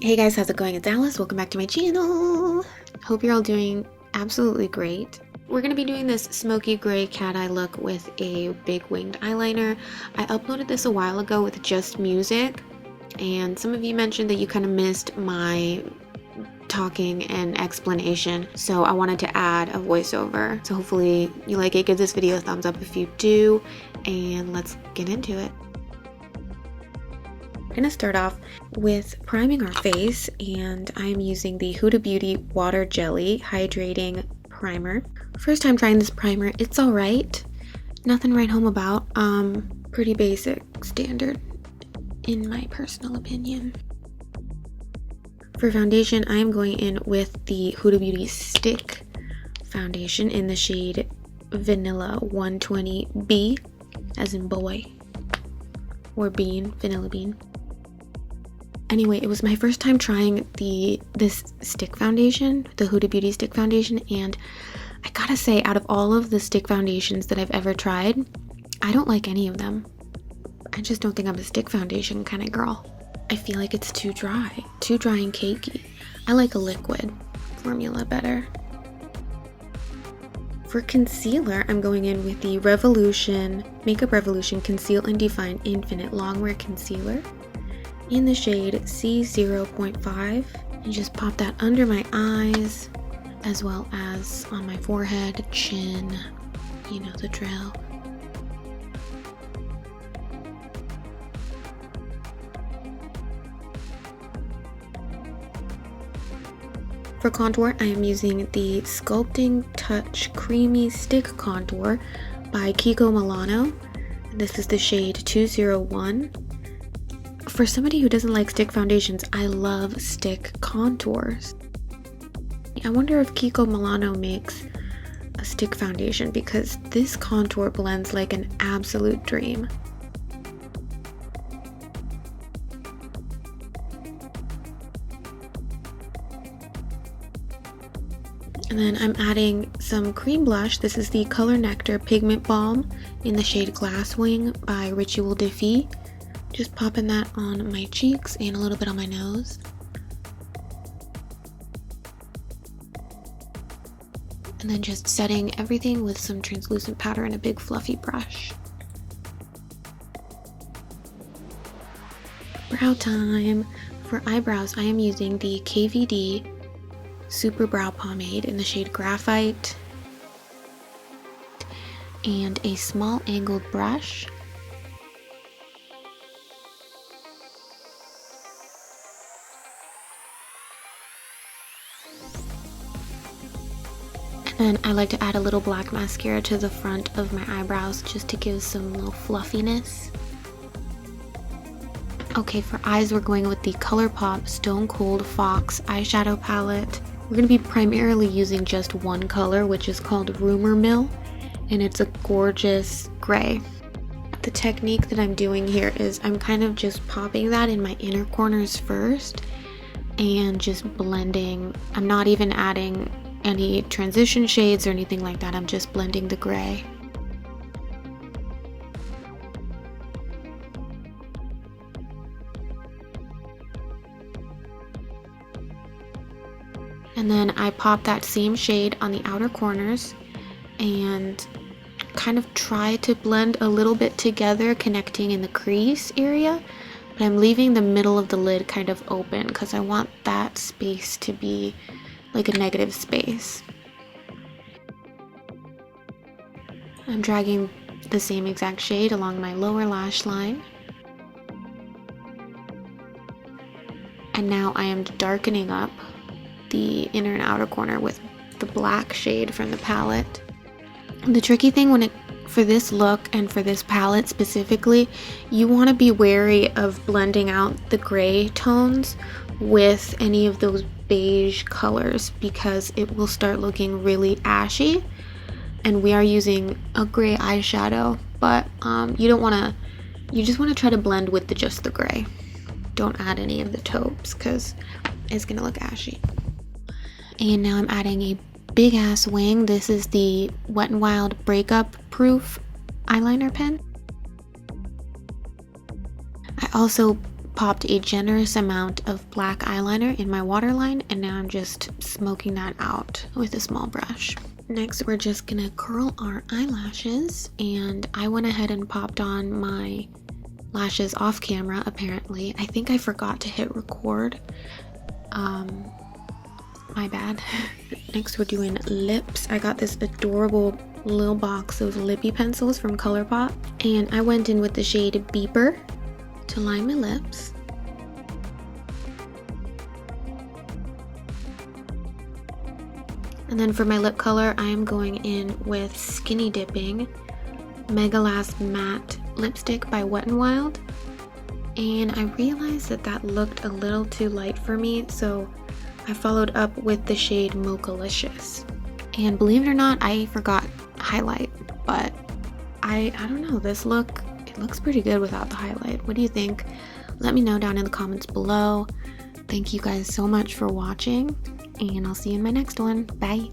Hey guys, how's it going? It's Alice. Welcome back to my channel. Hope you're all doing absolutely great. We're going to be doing this smoky gray cat eye look with a big winged eyeliner. I uploaded this a while ago with just music, and some of you mentioned that you kind of missed my talking and explanation, so I wanted to add a voiceover. So hopefully you like it. Give this video a thumbs up if you do, and let's get into it. We're going to start off with priming our face, and I'm using the Huda Beauty Water Jelly Hydrating Primer. First time trying this primer, it's alright. Nothing to write home about. Pretty basic, standard, in my personal opinion. For foundation, I'm going in with the Huda Beauty Stick Foundation in the shade Vanilla 120B, as in boy, or bean, vanilla bean. Anyway, it was my first time trying this stick foundation, the Huda Beauty stick foundation, and I gotta say, out of all of the stick foundations that I've ever tried, I don't like any of them. I just don't think I'm a stick foundation kind of girl. I feel like it's too dry and cakey. I like a liquid formula better. For concealer, I'm going in with the Makeup Revolution Conceal and Define Infinite Longwear Concealer in the shade C0.5, and just pop that under my eyes as well as on my forehead, chin, you know the drill. For contour, I am using the Sculpting Touch Creamy Stick Contour by Kiko Milano. This is the shade 201. For somebody who doesn't like stick foundations, I love stick contours. I wonder if Kiko Milano makes a stick foundation, because this contour blends like an absolute dream. And then I'm adding some cream blush. This is the Color Nectar Pigment Balm in the shade Glasswing by Ritual de Fille. Just popping that on my cheeks and a little bit on my nose. And then just setting everything with some translucent powder and a big fluffy brush. Brow time. For eyebrows, I am using the KVD Super Brow Pomade in the shade Graphite and a small angled brush. And I like to add a little black mascara to the front of my eyebrows just to give some little fluffiness. Okay, for eyes, we're going with the ColourPop Stone Cold Fox eyeshadow palette. We're going to be primarily using just one color, which is called Rumor Mill, and it's a gorgeous gray. The technique that I'm doing here is I'm kind of just popping that in my inner corners first and just blending. I'm not even adding any transition shades or anything like that. I'm just blending the gray. And then I pop that same shade on the outer corners and kind of try to blend a little bit together, connecting in the crease area, but I'm leaving the middle of the lid kind of open because I want that space to be like a negative space. I'm dragging the same exact shade along my lower lash line. And now I am darkening up the inner and outer corner with the black shade from the palette. The tricky thing for this look and for this palette specifically, you want to be wary of blending out the gray tones with any of those beige colors, because it will start looking really ashy, and we are using a gray eyeshadow, but you just want to try to blend with just the gray. Don't add any of the taupes because it's gonna look ashy. And now I'm adding a big ass wing. This is the Wet n Wild Breakup Proof eyeliner pen. I also popped a generous amount of black eyeliner in my waterline, and now I'm just smoking that out with a small brush. Next, we're just gonna curl our eyelashes, and I went ahead and popped on my lashes off camera, apparently. I think I forgot to hit record. My bad. Next, we're doing lips. I got this adorable little box of lippy pencils from ColourPop, and I went in with the shade Beeper to line my lips. And then for my lip color, I am going in with Skinny Dipping Mega Last Matte Lipstick by Wet n Wild. And I realized that that looked a little too light for me, so I followed up with the shade Mochalicious. And believe it or not, I forgot highlight, but I don't know, this look, it looks pretty good without the highlight. What do you think? Let me know down in the comments below. Thank you guys so much for watching, and I'll see you in my next one. Bye.